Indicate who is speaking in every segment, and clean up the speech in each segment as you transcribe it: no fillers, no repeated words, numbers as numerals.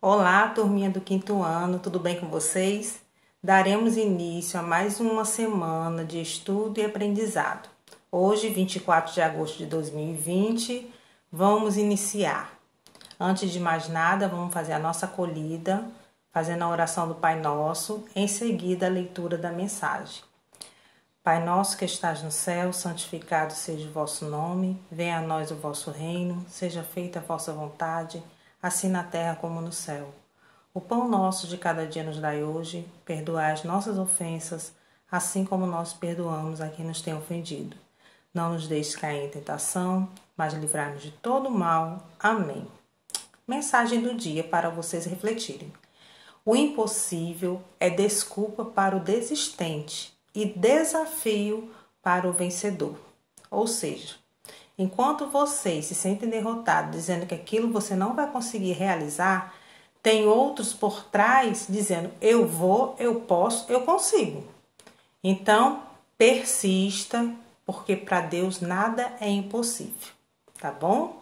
Speaker 1: Olá, turminha do quinto ano, tudo bem com vocês? Daremos início a mais uma semana de estudo e aprendizado. Hoje, 24 de agosto de 2020, vamos iniciar. Antes de mais nada, vamos fazer a nossa acolhida, fazendo a oração do Pai Nosso, em seguida a leitura da mensagem. Pai nosso que estás no céu, santificado seja o vosso nome, venha a nós o vosso reino, seja feita a vossa vontade, assim na terra como no céu. O pão nosso de cada dia nos dai hoje, perdoai as nossas ofensas, assim como nós perdoamos a quem nos tem ofendido. Não nos deixes cair em tentação, mas livrai-nos de todo mal. Amém. Mensagem do dia para vocês refletirem. O impossível é desculpa para o desistente e desafio para o vencedor. Ou seja, enquanto vocês se sentem derrotados, dizendo que aquilo você não vai conseguir realizar, tem outros por trás dizendo, eu vou, eu posso, eu consigo. Então, persista, porque para Deus nada é impossível, tá bom?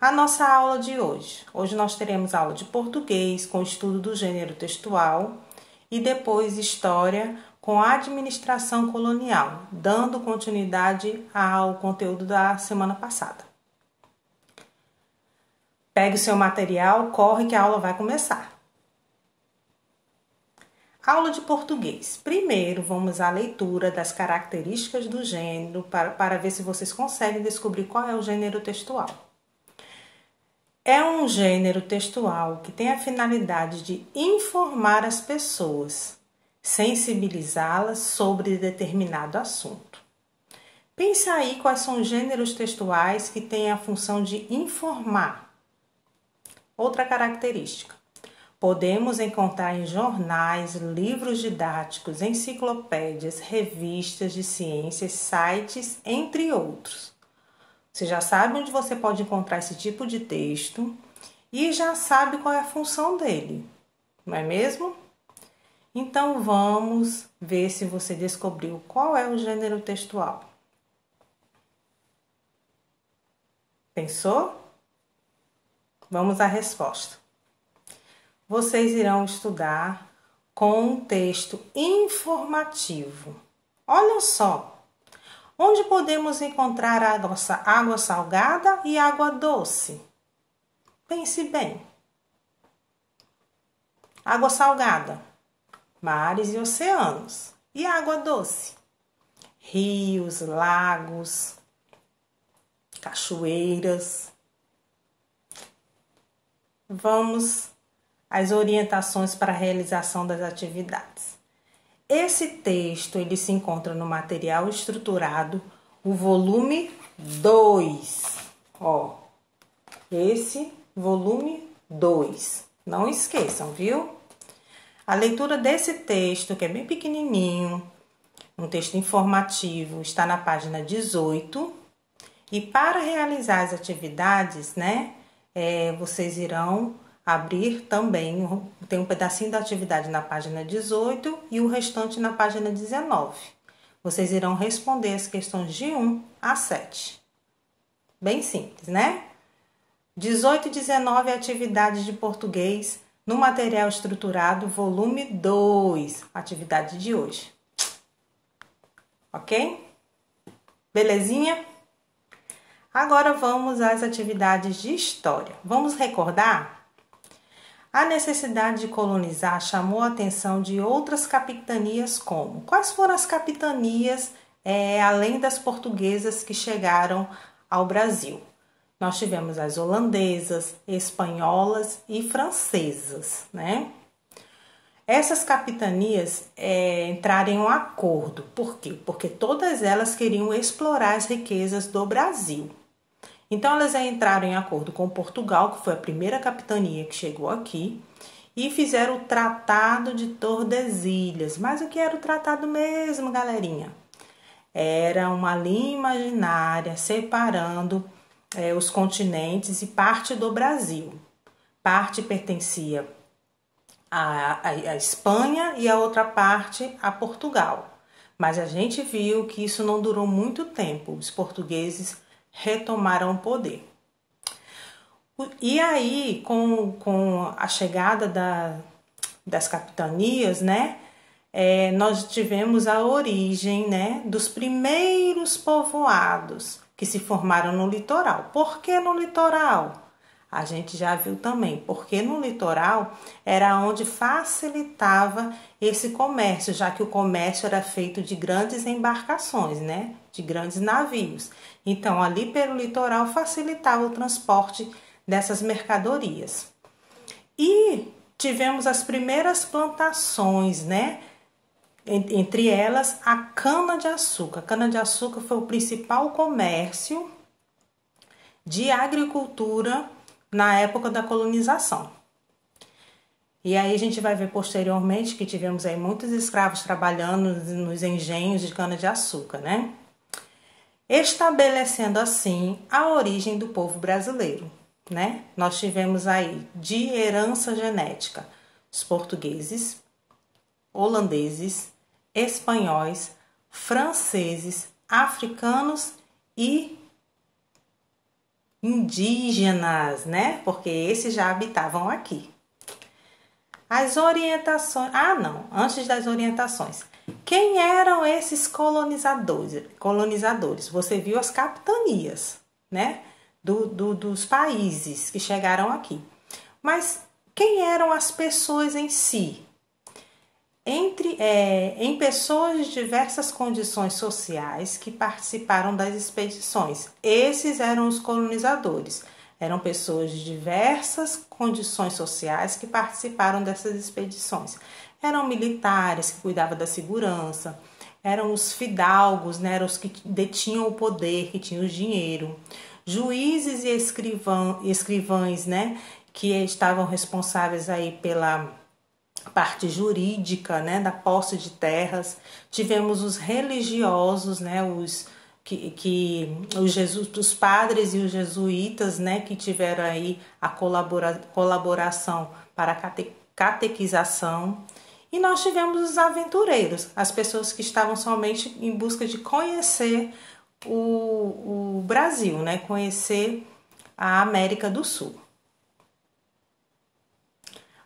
Speaker 1: A nossa aula de hoje. Hoje nós teremos aula de português com estudo do gênero textual e depois história com a administração colonial, dando continuidade ao conteúdo da semana passada. Pegue o seu material, corre que a aula vai começar. Aula de português. Primeiro, vamos à leitura das características do gênero para ver se vocês conseguem descobrir qual é o gênero textual. É um gênero textual que tem a finalidade de informar as pessoas, sensibilizá-las sobre determinado assunto. Pense aí quais são os gêneros textuais que têm a função de informar. Outra característica. Podemos encontrar em jornais, livros didáticos, enciclopédias, revistas de ciências, sites, entre outros. Você já sabe onde você pode encontrar esse tipo de texto e já sabe qual é a função dele, não é mesmo? Então vamos ver se você descobriu qual é o gênero textual. Pensou? Vamos à resposta. Vocês irão estudar com um texto informativo. Olha só, onde podemos encontrar água salgada e água doce? Pense bem. Água salgada, mares e oceanos. E água doce? Rios, lagos, cachoeiras. Vamos às orientações para a realização das atividades. Esse texto ele se encontra no material estruturado, o volume 2. Ó, esse volume 2. Não esqueçam, viu? A leitura desse texto, que é bem pequenininho, um texto informativo, está na página 18. E para realizar as atividades, vocês irão abrir também, tem um pedacinho da atividade na página 18 e o restante na página 19. Vocês irão responder as questões de 1 a 7. Bem simples, né? 18 e 19 atividades de português no material estruturado, volume 2, atividade de hoje. Ok? Belezinha? Agora vamos às atividades de história. Vamos recordar? A necessidade de colonizar chamou a atenção de outras capitanias como? Quais foram as capitanias, além das portuguesas, que chegaram ao Brasil? Nós tivemos as holandesas, espanholas e francesas, né? Essas capitanias entraram em um acordo. Por quê? Porque todas elas queriam explorar as riquezas do Brasil. Então, elas entraram em acordo com Portugal, que foi a primeira capitania que chegou aqui, e fizeram o Tratado de Tordesilhas. Mas o que era o tratado mesmo, galerinha? Era uma linha imaginária separando os continentes e parte do Brasil. Parte pertencia à Espanha e a outra parte a Portugal. Mas a gente viu que isso não durou muito tempo. Os portugueses retomaram o poder. E aí, com a chegada das capitanias, né, nós tivemos a origem, né, dos primeiros povoados que se formaram no litoral. Por que no litoral? A gente já viu também, porque no litoral era onde facilitava esse comércio, já que o comércio era feito de grandes embarcações, né, de grandes navios. Então, ali pelo litoral facilitava o transporte dessas mercadorias. E tivemos as primeiras plantações, né? Entre elas a cana-de-açúcar. A cana-de-açúcar foi o principal comércio de agricultura na época da colonização. E aí a gente vai ver posteriormente que tivemos aí muitos escravos trabalhando nos engenhos de cana-de-açúcar, né? Estabelecendo assim a origem do povo brasileiro, né? Nós tivemos aí de herança genética os portugueses, holandeses, espanhóis, franceses, africanos e indígenas, né? Porque esses já habitavam aqui. As orientações... antes das orientações. Quem eram esses colonizadores? Você viu as capitanias, né? Dos países que chegaram aqui. Mas quem eram as pessoas em si? Em pessoas de diversas condições sociais que participaram das expedições. Esses eram os colonizadores. Eram pessoas de diversas condições sociais que participaram dessas expedições. Eram militares que cuidavam da segurança, eram os fidalgos, né? Eram os que detinham o poder, que tinham o dinheiro. Juízes e escrivães, né? Que estavam responsáveis aí pela parte jurídica, né, da posse de terras. Tivemos os religiosos, né, os padres e os jesuítas, né, que tiveram aí a colaboração para a catequização. E nós tivemos os aventureiros, as pessoas que estavam somente em busca de conhecer o Brasil, né, conhecer a América do Sul.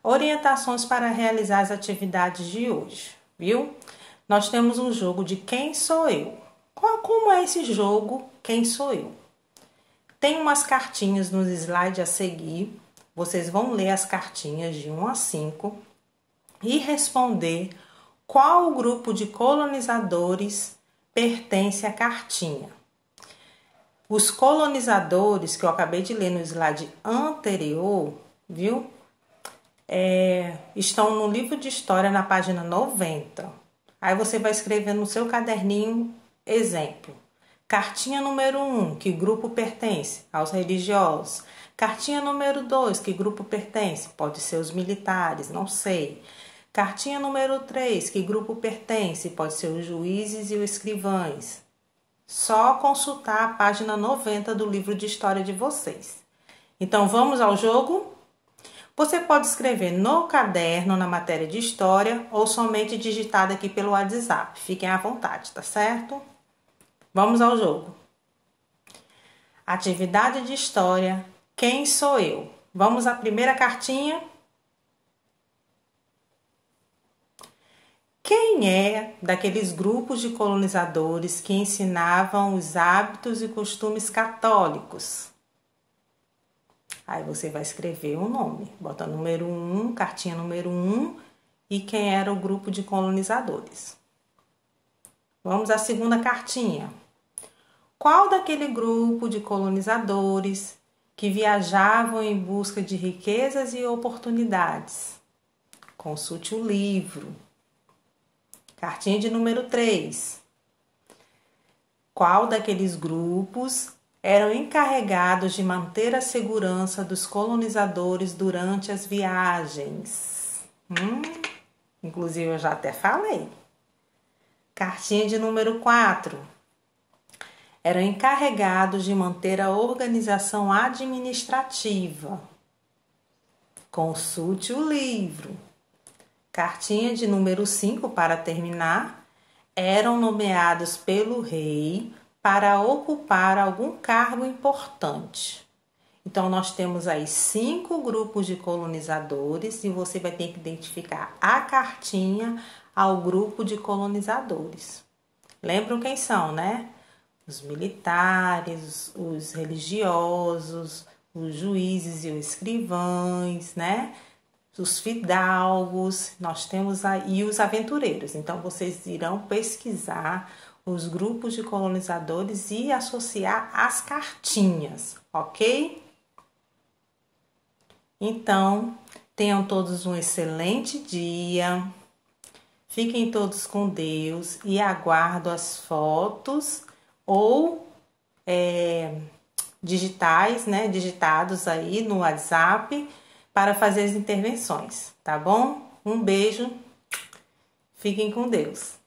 Speaker 1: Orientações para realizar as atividades de hoje, viu? Nós temos um jogo de Quem Sou Eu? Como é esse jogo Quem Sou Eu? Tem umas cartinhas nos slides a seguir. Vocês vão ler as cartinhas de 1 a 5 e responder qual grupo de colonizadores pertence à cartinha. Os colonizadores que eu acabei de ler no slide anterior, viu? Estão no livro de história na página 90. Aí você vai escrever no seu caderninho exemplo. Cartinha número 1, que grupo pertence? Aos religiosos. Cartinha número 2, que grupo pertence? Pode ser os militares, não sei. Cartinha número 3, que grupo pertence? Pode ser os juízes e os escrivães. Só consultar a página 90 do livro de história de vocês. Então vamos ao jogo? Você pode escrever no caderno, na matéria de história, ou somente digitado aqui pelo WhatsApp. Fiquem à vontade, tá certo? Vamos ao jogo. Atividade de história. Quem sou eu? Vamos à primeira cartinha. Quem é daqueles grupos de colonizadores que ensinavam os hábitos e costumes católicos? Aí você vai escrever o nome, bota número 1, cartinha número 1 e quem era o grupo de colonizadores. Vamos à segunda cartinha. Qual daquele grupo de colonizadores que viajavam em busca de riquezas e oportunidades? Consulte o livro. Cartinha de número 3. Qual daqueles grupos eram encarregados de manter a segurança dos colonizadores durante as viagens? Inclusive, eu já até falei. Cartinha de número 4. Eram encarregados de manter a organização administrativa. Consulte o livro. Cartinha de número 5, para terminar. Eram nomeados pelo rei para ocupar algum cargo importante. Então, nós temos aí 5 grupos de colonizadores e você vai ter que identificar a cartinha ao grupo de colonizadores. Lembram quem são, né? Os militares, os religiosos, os juízes e os escrivães, né? Os fidalgos, nós temos aí os aventureiros. Então, vocês irão pesquisar os grupos de colonizadores e associar as cartinhas, ok? Então, tenham todos um excelente dia. Fiquem todos com Deus e aguardo as fotos ou digitais, né? Digitados aí no WhatsApp para fazer as intervenções, tá bom? Um beijo. Fiquem com Deus.